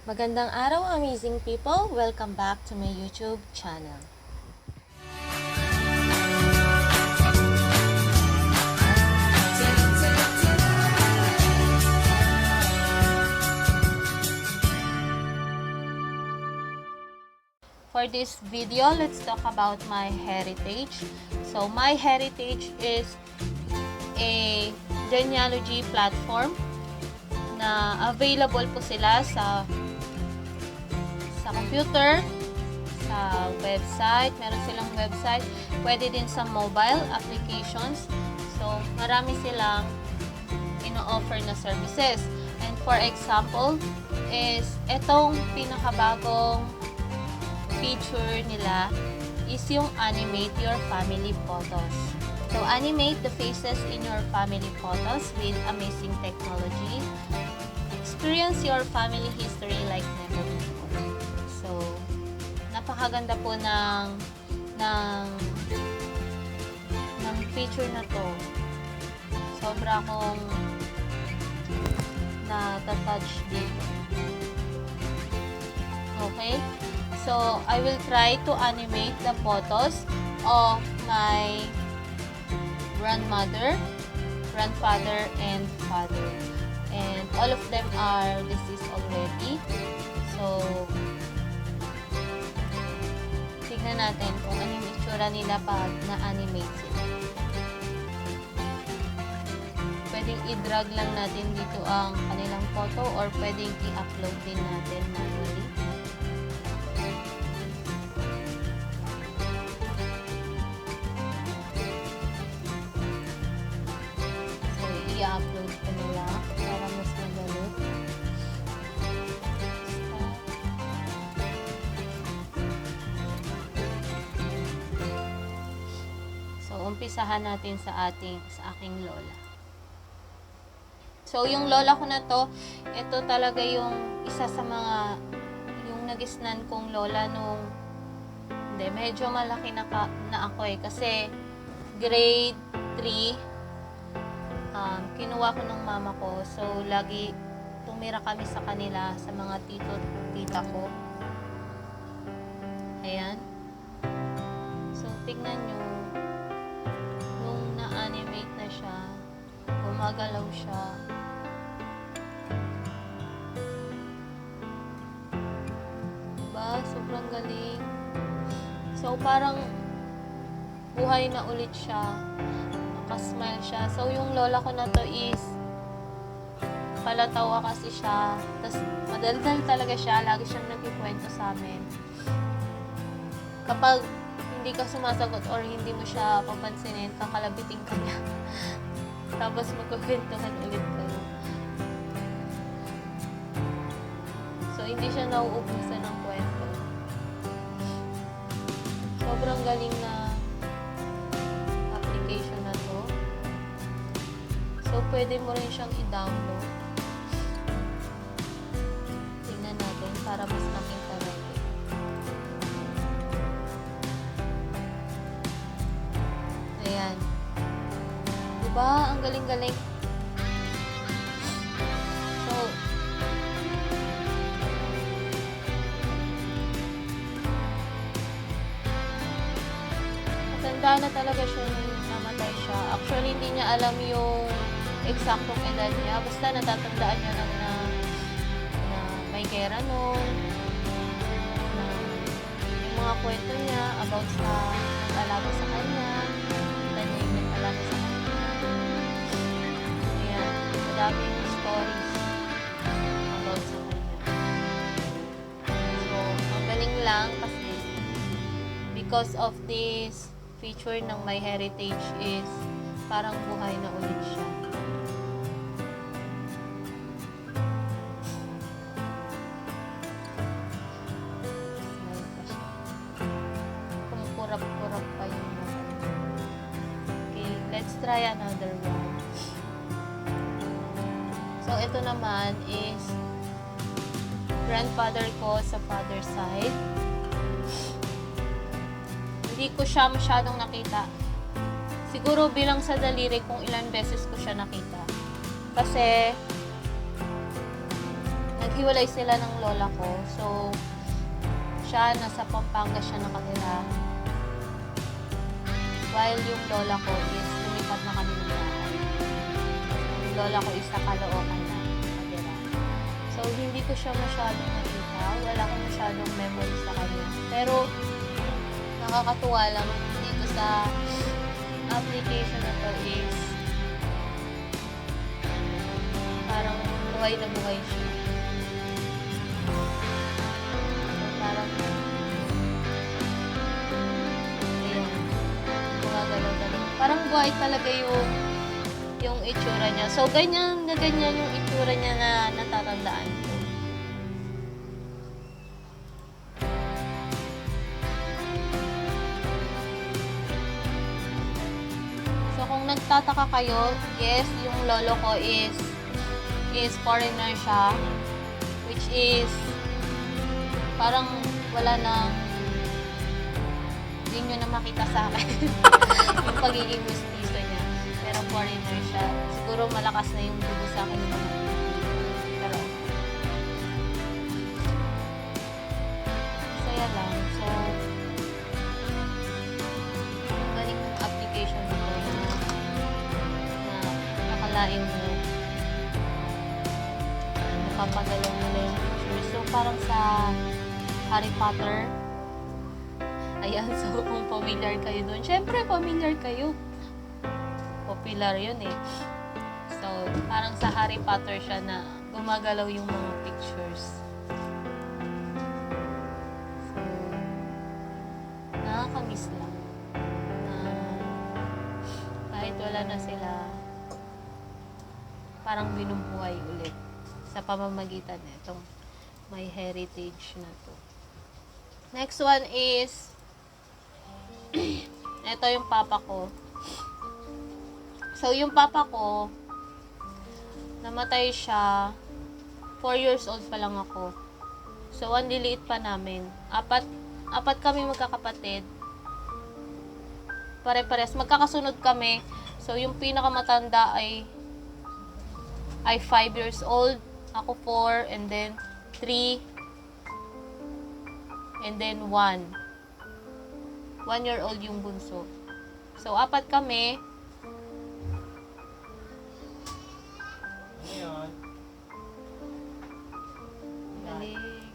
Magandang araw, amazing people! Welcome back to my YouTube channel. For this video, let's talk about my heritage. So, my heritage is a genealogy platform na available po sila sa computer, sa website. Meron silang website. Pwede din sa mobile applications. So, marami silang ino-offer na services. And for example, is itong pinakabagong feature nila is yung animate your family photos. So, animate the faces in your family photos with amazing technology. Experience your family history like never before. So, napakaganda po ng feature na to. Sobra akong na-touch dito. Okay? So, I will try to animate the photos of my grandmother, grandfather, and father. And all of them are deceased already. So, tignan natin kung ano yung itsura nila pag na-animate sila. Pwedeng i-drag lang natin dito ang kanilang photo or pwedeng i-upload din natin manually. So, i-upload ko nila para mas madali. So, umpisahan natin sa aking lola. So, yung lola ko na to, ito talaga yung isa sa mga yung nagisnan kong lola nung medyo malaki na ako kasi grade 3 kinuha ko ng mama ko. So, lagi tumira kami sa kanila sa mga tita ko. Ayan. So, tignan nyo nung na-animate na siya, gumagalaw siya. Diba? Sobrang galing. So, parang buhay na ulit siya. Nakasmile siya. So, yung lola ko na to is palatawa kasi siya. Tapos, madaldal talaga siya. Lagi siyang nagkikwento sa amin. Kapag hindi ka sumasagot or hindi mo siya papansinin, kakalabitin ka niya. Tapos, magkukwentuhan ulit kayo. So, hindi siya nauubusan ng kwento. Sobrang galing na application na to. So, pwede mo rin siyang i-download. Tingnan natin para mas makita natin. Ayan. Diba? Ang galing-galing. So, matanda na talaga siya nung namatay siya. Actually, hindi niya alam yung eksaktong edad niya. Basta natatandaan niya lang na may gera noon. Na yung mga kwento niya about sa nag-alaga sa kanya. Tanya yung nag-alaga sa kanya. Ayan. Madaming stories about sa kanya. So, ang galing lang kasi because of this feature ng My Heritage is parang buhay na ulit siya. Smile pa siya. Kumukurap-kurap pa yung mata. Okay, let's try another one. So, ito naman is grandfather ko sa father side. Hindi ko siya masyadong nakita. Siguro bilang sa daliri kung ilan beses ko siya nakita. Kasi naghiwalay sila ng lola ko. So, siya, nasa Pampanga siya nakatira. While yung lola ko is lumipat na kami ng bahay. Yung lola ko is sa Caloocan na nakatira. So, hindi ko siya masyadong nakita. Wala akong masyadong memory sa kanya. Pero, nakakatuwa lang dito sa application na to is parang buhay na buhay siya. So, parang ayan, gumagalaw-galaw. Parang buhay talaga yung itsura niya. So, ganyan na ganyan yung itsura niya na natatandaan ko. Kung nagtataka kayo, yes, yung lolo ko is foreigner siya, which is parang wala na, hindi nyo na makita sa akin yung pagiging gustiso niya. Pero foreigner siya. Siguro malakas na yung dugo sa akin yung mga pero saya lang. So, galing yung application nito na nakalain mo napapagalaw nila yung picture. So, parang sa Harry Potter. Ayan, so kung familiar kayo dun. Syempre, familiar kayo. Popular yun eh. So, parang sa Harry Potter siya na gumagalaw yung mga pictures. So, nakakamiss lang. Na kahit wala na sila, parang binubuhay ulit sa pamamagitan nitong may heritage na to. Next one is ito yung papa ko. So, yung papa ko namatay siya 4 years old pa lang ako. So, ang liliit pa namin. Apat kami magkakapatid. Pare-pares. Magkakasunod kami. So, yung pinakamatanda ay 5 years old. Ako 4, and then 3, and then 1. 1-year-old yung bunso. So, apat kami. Galing.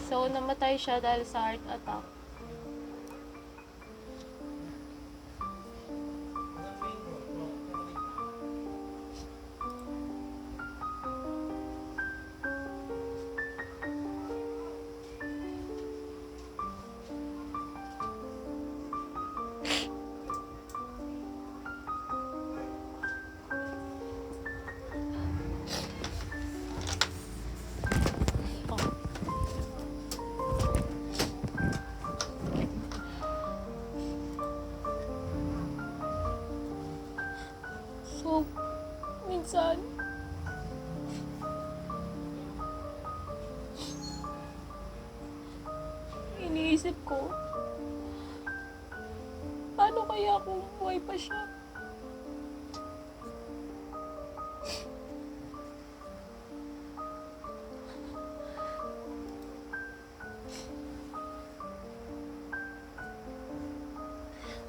So, namatay siya dahil sa heart attack. So, minsan, iniisip ko, paano kaya kung buhay pa siya?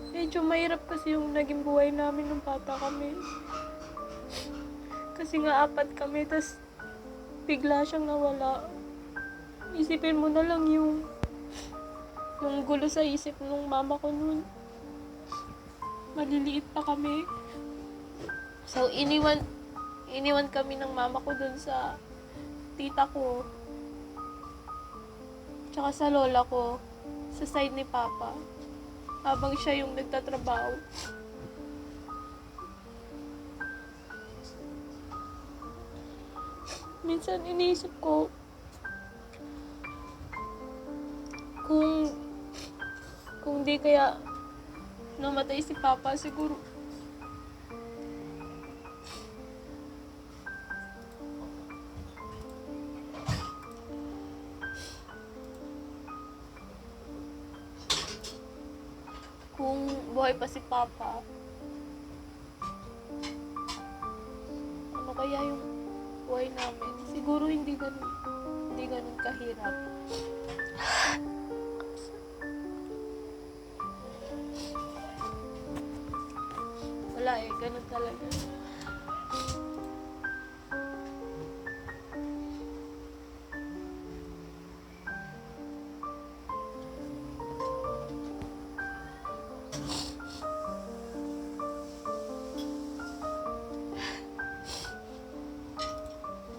Medyo mahirap kasi yung naging buhay namin nung bata kami. Kasi nga 4 kami, tas bigla siyang nawala. Isipin mo na lang yung gulo sa isip nung mama ko nun. Maliliit pa kami. So, iniwan kami ng mama ko dun sa tita ko. Tsaka sa lola ko, sa side ni papa. Habang siya yung nagtatrabaho. Minsan iniisip ko kung di kaya namatay si papa, siguro kung buhay pa si papa, ano kaya yung buhay namin. Siguro hindi ganun kahirap. Wala ganun talaga.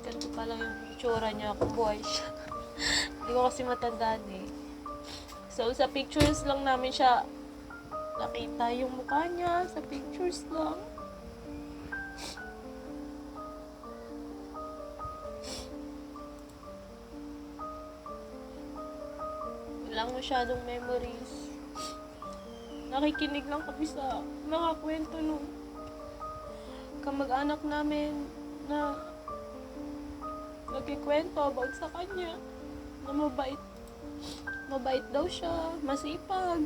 Ganito pala yung itsura niya kung buhay siya. Hindi ko kasi matandaan eh. So, sa pictures lang namin siya nakita yung mukha niya. Sa pictures lang. Walang masyadong memories. Nakikinig lang kami sa mga kwento nung kamag-anak namin na nagkikwento about sa kanya na mabait daw siya, masipag.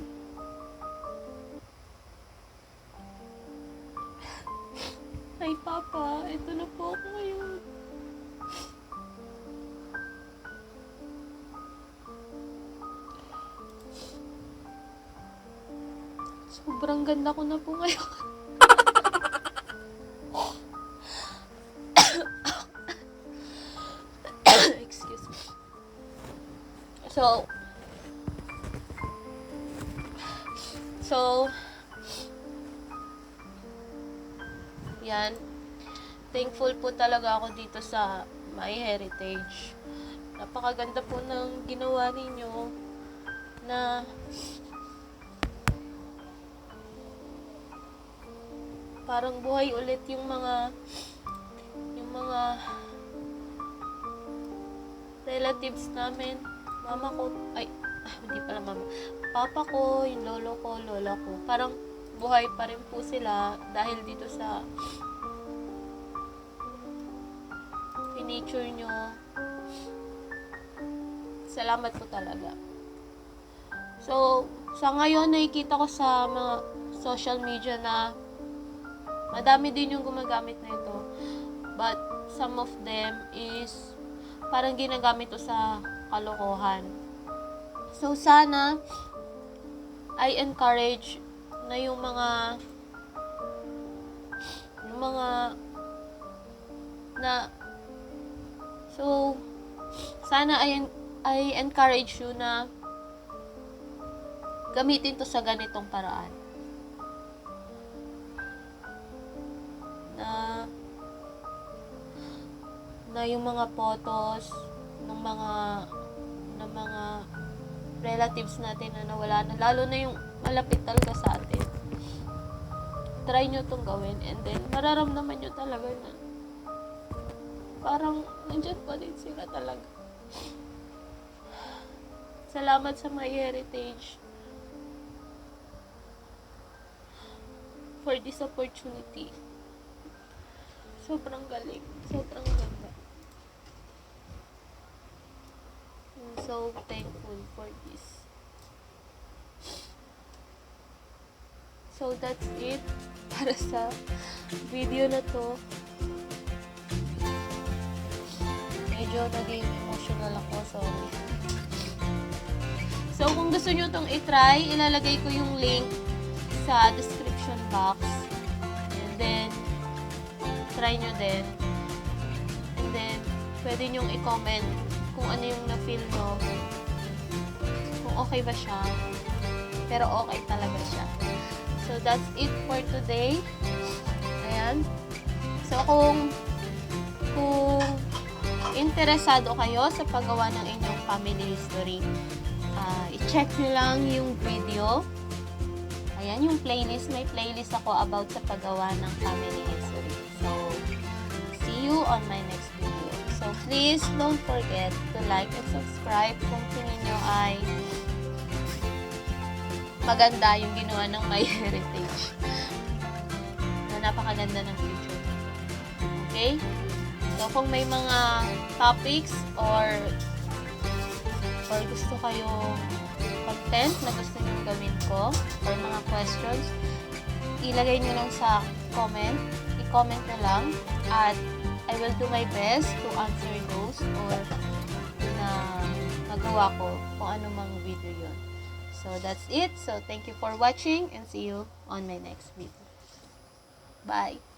Ay Papa, ito na po ako ngayon. Sobrang ganda ko na po ngayon. Excuse me. So, yan. Thankful po talaga ako dito sa MyHeritage. Napakaganda po ng ginawa ninyo na parang buhay ulit yung mga relatives namin. Mama ko, hindi pala mama. Papa ko, yung lolo ko, lola ko. Parang buhay pa rin po sila dahil dito sa finiture nyo. Salamat po talaga. So, sa ngayon, nakikita ko sa mga social media na madami din yung gumagamit na ito. But, some of them is parang ginagamit to sa kalokohan. So, sana I encourage na yung mga so, sana I encourage you na gamitin to sa ganitong paraan. Na yung mga photos ng mga relatives natin na nawala na, lalo na yung malapit talaga sa atin. Try nyo itong gawin and then mararamdaman nyo talaga na parang nandyan pa din sila talaga. Salamat sa MyHeritage for this opportunity. Sobrang galing. Sobrang ganda. I'm so thankful for this. So, that's it para sa video na to. Medyo naging emotional ako, sorry. So, kung gusto nyo itong itry, ilalagay ko yung link sa description box. And then, try nyo din. And then, pwede nyong i-comment kung ano yung na-feel nyo. Kung okay ba siya. Pero okay talaga siya. So, that's it for today. Ayan. So, kung interesado kayo sa paggawa ng inyong family history, i-check nyo lang yung video. Ayan, yung playlist. May playlist ako about sa paggawa ng family history. So, see you on my next video. So, please don't forget to like and subscribe kung tingin nyo ay maganda yung ginawa ng MyHeritage. Na napakaganda ng picture. Okay? So, kung may mga topics or gusto kayong content na gusto nyo gawin ko or mga questions, ilagay nyo lang sa comment. I-comment na lang at I will do my best to answer those or na magawa ko kung ano mang video yon. So, that's it. So, thank you for watching and see you on my next video. Bye!